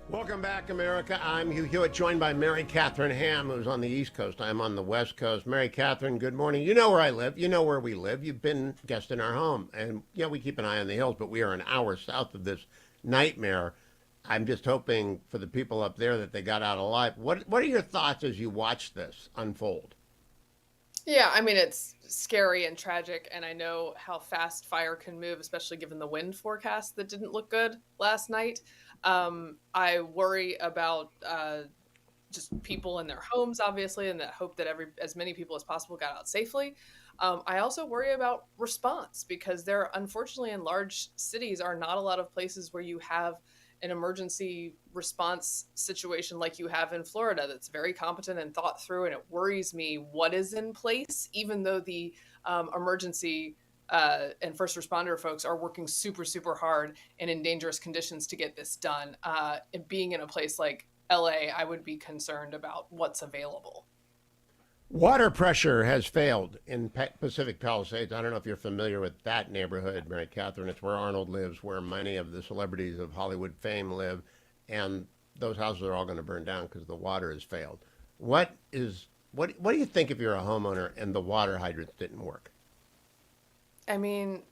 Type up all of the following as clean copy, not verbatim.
Welcome back, America. I'm Hugh, joined by Mary Katharine Ham, who's on the East Coast. I'm on the West Coast. Mary Katharine, good morning. You know where I live. You know where we live. You've been guest in our home. And, yeah, we keep an eye on the hills, but we are an hour south of this nightmare. I'm just hoping for the people up there that they got out alive. What are your thoughts as you watch this unfold? Yeah, I mean, it's scary and tragic, and I know how fast fire can move, especially given the wind forecast that didn't look good last night. I worry about just people in their homes, obviously, and that hope that as many people as possible got out safely. I also worry about response because there, unfortunately, in large cities, are not a lot of places where you have an emergency response situation like you have in Florida that's very competent and thought through. And it worries me what is in place, even though the emergency and first responder folks are working super, super hard and in dangerous conditions to get this done. And being in a place like LA, I would be concerned about what's available. Water pressure has failed in Pacific Palisades. I don't know if you're familiar with that neighborhood, Mary Catherine. It's where Arnold lives, where many of the celebrities of Hollywood fame live, and those houses are all going to burn down because the water has failed. What do you think if you're a homeowner and the water hydrants didn't work? I mean,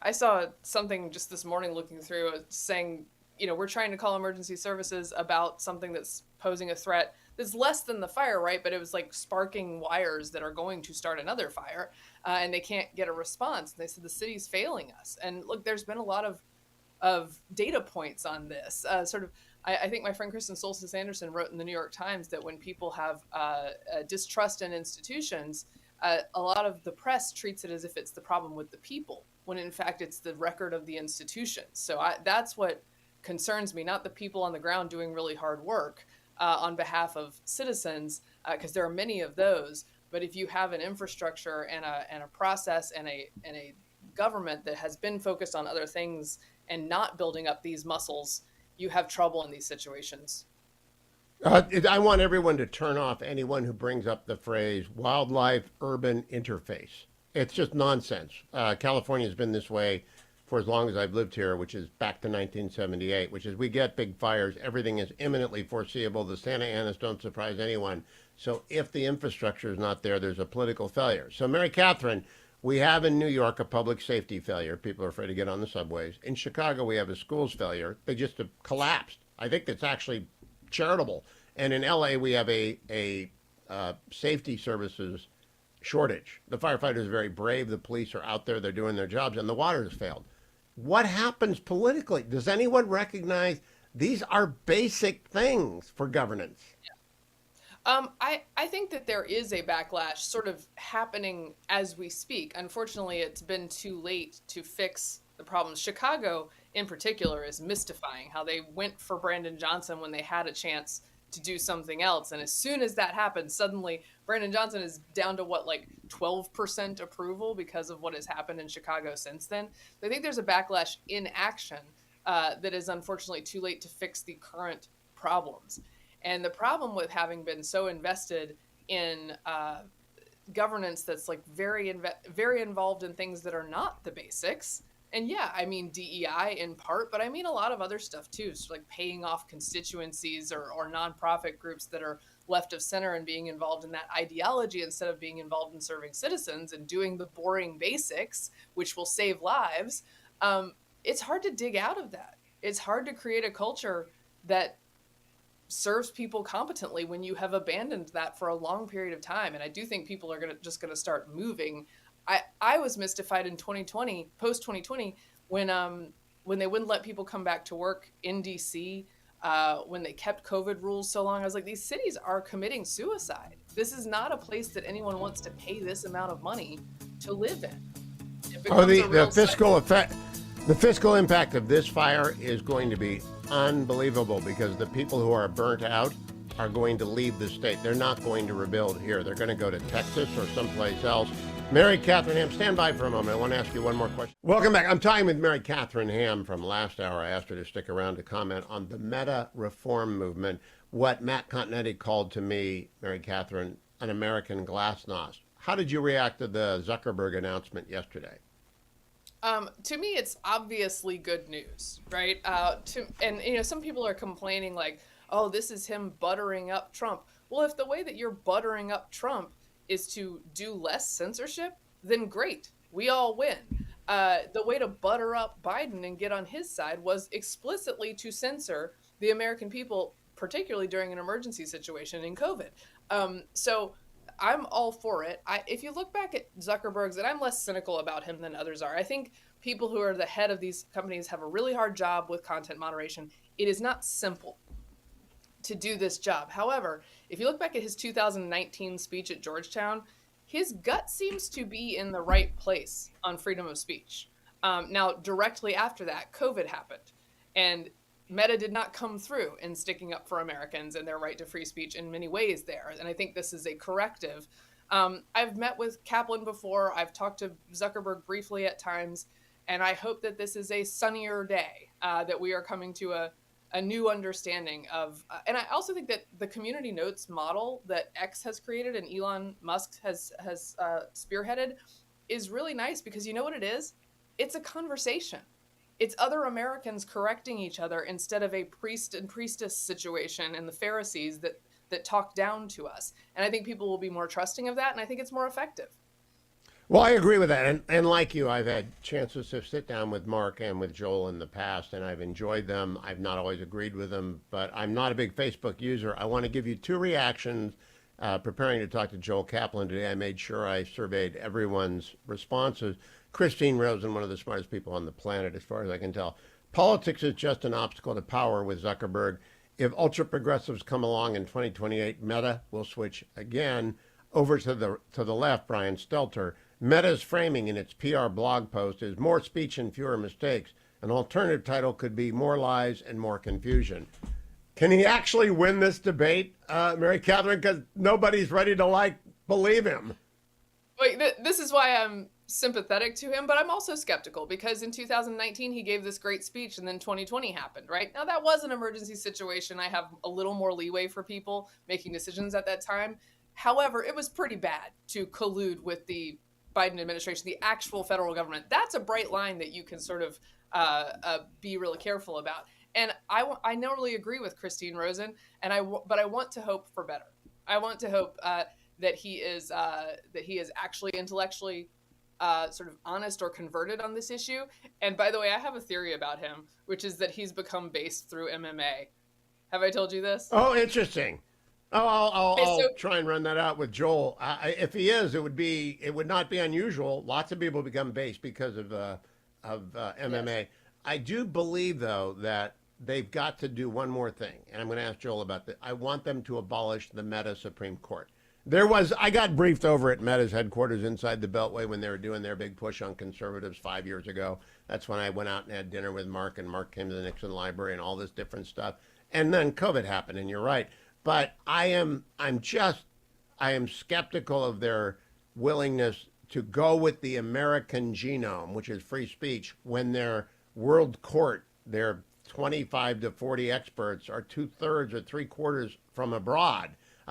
I saw something just this morning looking through saying, we're trying to call emergency services about something that's posing a threat that's less than the fire, right? But it was like sparking wires that are going to start another fire, and they can't get a response. And they said the city's failing us. And look, there's been a lot of data points on this. I think my friend Kristen Soltis Anderson wrote in the New York Times that when people have distrust in institutions, a lot of the press treats it as if it's the problem with the people, when in fact it's the record of the institutions. That's what concerns me, not the people on the ground doing really hard work on behalf of citizens, because there are many of those. But if you have an infrastructure and a process and a government that has been focused on other things and not building up these muscles, you have trouble in these situations. I want everyone to turn off anyone who brings up the phrase wildlife urban interface. It's just nonsense. California has been this way for as long as I've lived here, which is back to 1978, which is we get big fires. Everything is imminently foreseeable. The Santa Anas don't surprise anyone. So if the infrastructure is not there, there's a political failure. So, Mary Catherine, we have in New York a public safety failure. People are afraid to get on the subways. In Chicago, we have a schools failure. They just have collapsed. I think that's actually charitable. And in LA, we have a safety services shortage. The firefighters are very brave. The police are out there. They're doing their jobs, and the water has failed. What happens politically? Does anyone recognize these are basic things for governance? I think that there is a backlash sort of happening as we speak. Unfortunately, it's been too late to fix the problems. Chicago, in particular, is mystifying how they went for Brandon Johnson when they had a chance to do something else. And as soon as that happened, suddenly Brandon Johnson is down to what, like 12% approval because of what has happened in Chicago since then. So I think there's a backlash in action that is unfortunately too late to fix the current problems. And the problem with having been so invested in governance that's like very involved in things that are not the basics. And yeah, I mean DEI in part, but I mean a lot of other stuff too. So like paying off constituencies or nonprofit groups that are left of center and being involved in that ideology instead of being involved in serving citizens and doing the boring basics, which will save lives. It's hard to dig out of that. It's hard to create a culture that serves people competently when you have abandoned that for a long period of time. And I do think people are just gonna start moving. I was mystified in 2020, post 2020, when they wouldn't let people come back to work in DC, when they kept COVID rules so long. I was like, these cities are committing suicide. This is not a place that anyone wants to pay this amount of money to live in. It Oh, becomes a the real fiscal cycle. effect, the fiscal impact of this fire is going to be unbelievable because the people who are burnt out are going to leave the state. They're not going to rebuild here. They're going to go to Texas or someplace else. Mary Katharine Ham, stand by for a moment. I want to ask you one more question. Welcome back. I'm talking with Mary Katharine Ham from last hour. I asked her to stick around to comment on the meta reform movement, what Matt Continetti called to me, Mary Katharine, an American glasnost. How did you react to the Zuckerberg announcement yesterday? To me, it's obviously good news, right? And some people are complaining like, "Oh, this is him buttering up Trump." Well, if the way that you're buttering up Trump is to do less censorship, then great, we all win. The way to butter up Biden and get on his side was explicitly to censor the American people, particularly during an emergency situation in COVID. So I'm all for it. If you look back at Zuckerberg's, and I'm less cynical about him than others are, I think people who are the head of these companies have a really hard job with content moderation. It is not simple to do this job. However, if you look back at his 2019 speech at Georgetown, his gut seems to be in the right place on freedom of speech. Now, directly after that, COVID happened, and Meta did not come through in sticking up for Americans and their right to free speech in many ways there. And I think this is a corrective. I've met with Kaplan before. I've talked to Zuckerberg briefly at times. And I hope that this is a sunnier day, that we are coming to a new understanding of. And I also think that the community notes model that X has created and Elon Musk has spearheaded is really nice, because you know what it is? It's a conversation. It's other Americans correcting each other instead of a priest and priestess situation and the Pharisees that talk down to us. And I think people will be more trusting of that, and I think it's more effective. Well, I agree with that. And like you, I've had chances to sit down with Mark and with Joel in the past, and I've enjoyed them. I've not always agreed with them, but I'm not a big Facebook user. I want to give you two reactions. Preparing to talk to Joel Kaplan today, I made sure I surveyed everyone's responses. Christine Rosen, one of the smartest people on the planet, as far as I can tell. Politics is just an obstacle to power with Zuckerberg. If ultra progressives come along in 2028, Meta will switch again. Over to the left, Brian Stelter. Meta's framing in its PR blog post is more speech and fewer mistakes. An alternative title could be more lies and more confusion. Can he actually win this debate, Mary Katharine? Because nobody's ready to believe him. Wait, this is why I'm sympathetic to him, but I'm also skeptical, because in 2019 he gave this great speech and then 2020 happened, right? Now that was an emergency situation. I have a little more leeway for people making decisions at that time. However, it was pretty bad to collude with the Biden administration, the actual federal government. That's a bright line that you can sort of be really careful about. And I normally agree with Christine Rosen, but I want to hope for better. I want to hope that he is actually intellectually sort of honest or converted on this issue. And by the way, I have a theory about him, which is that he's become based through MMA. Have I told you this? Oh, interesting. Oh, I'll try and run that out with Joel. If he is, it would not be unusual. Lots of people become based because of MMA. Yes. I do believe, though, that they've got to do one more thing, and I'm going to ask Joel about that. I want them to abolish the Meta Supreme Court. I got briefed over at Meta's headquarters inside the Beltway when they were doing their big push on conservatives 5 years ago. That's when I went out and had dinner with Mark, and Mark came to the Nixon Library and all this different stuff. And then COVID happened, and you're right. But I am skeptical of their willingness to go with the American genome, which is free speech, when their world court, their 25 to 40 experts, are 2/3 or 3/4 from abroad.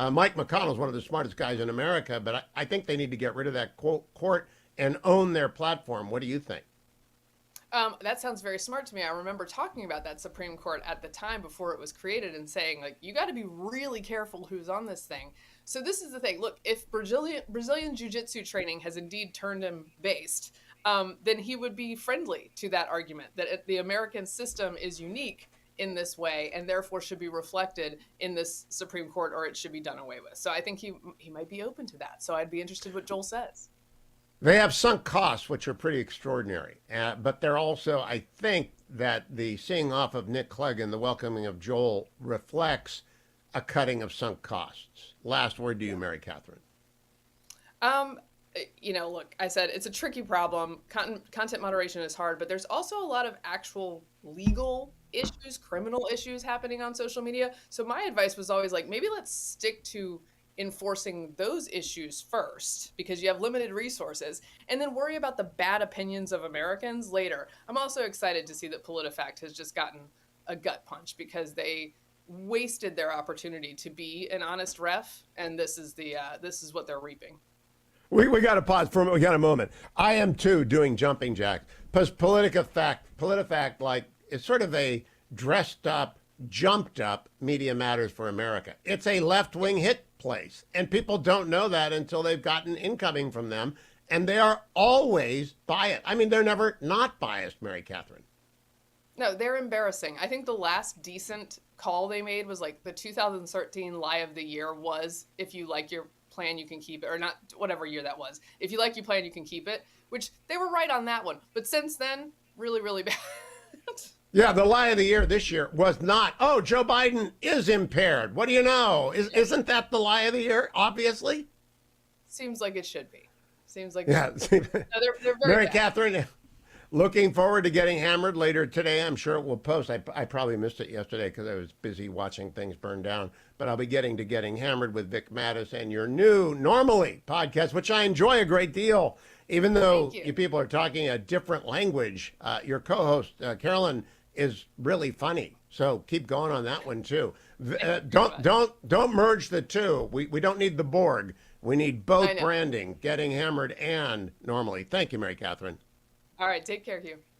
Mike McConnell is one of the smartest guys in America, but I think they need to get rid of that court and own their platform. What do you think? That sounds very smart to me. I remember talking about that Supreme Court at the time before it was created and saying, like, you got to be really careful who's on this thing. So this is the thing. Look, if Brazilian Jiu-Jitsu training has indeed turned him based, then he would be friendly to that argument that the American system is unique in this way and therefore should be reflected in this Supreme Court, or it should be done away with. So I think he might be open to that. So I'd be interested what Joel says. They have sunk costs, which are pretty extraordinary. But they're also, I think, that the seeing off of Nick Clegg and the welcoming of Joel reflects a cutting of sunk costs. Last word to you, Mary Katharine. Look, I said it's a tricky problem. Content moderation is hard, but there's also a lot of actual legal issues, criminal issues happening on social media. So my advice was always like, maybe let's stick to enforcing those issues first, because you have limited resources, and then worry about the bad opinions of Americans later. I'm also excited to see that PolitiFact has just gotten a gut punch because they wasted their opportunity to be an honest ref, and this is what they're reaping. We got to pause for a moment. We got a moment. I am too doing jumping jacks. Because PolitiFact, like, is sort of a dressed up, jumped up Media Matters for America. It's a left wing hit place, and people don't know that until they've gotten incoming from them, and they are always biased. I mean, they're never not biased, Mary Catherine. No, they're embarrassing. I think the last decent call they made was like the 2013 lie of the year was, if you like your plan, you can keep it, or not, whatever year that was. If you like your plan, you can keep it, which they were right on that one. But since then, really, really bad. Yeah, the lie of the year this year was not, oh, Joe Biden is impaired. What do you know? Isn't that the lie of the year, obviously? Seems like it should be. Seems like Yeah. it should be. No, they're very Mary bad. Catherine, looking forward to getting hammered later today. I'm sure it will post. I probably missed it yesterday because I was busy watching things burn down. But I'll be getting hammered with Vic Mattis and your new Normally podcast, which I enjoy a great deal. Even though Thank you. you people are talking a different language, your co-host Carolyn is really funny. So keep going on that one too. Don't merge the two. We don't need the Borg. We need both I know. branding, Getting Hammered and Normally. Thank you, Mary Catherine. All right, take care, Hugh.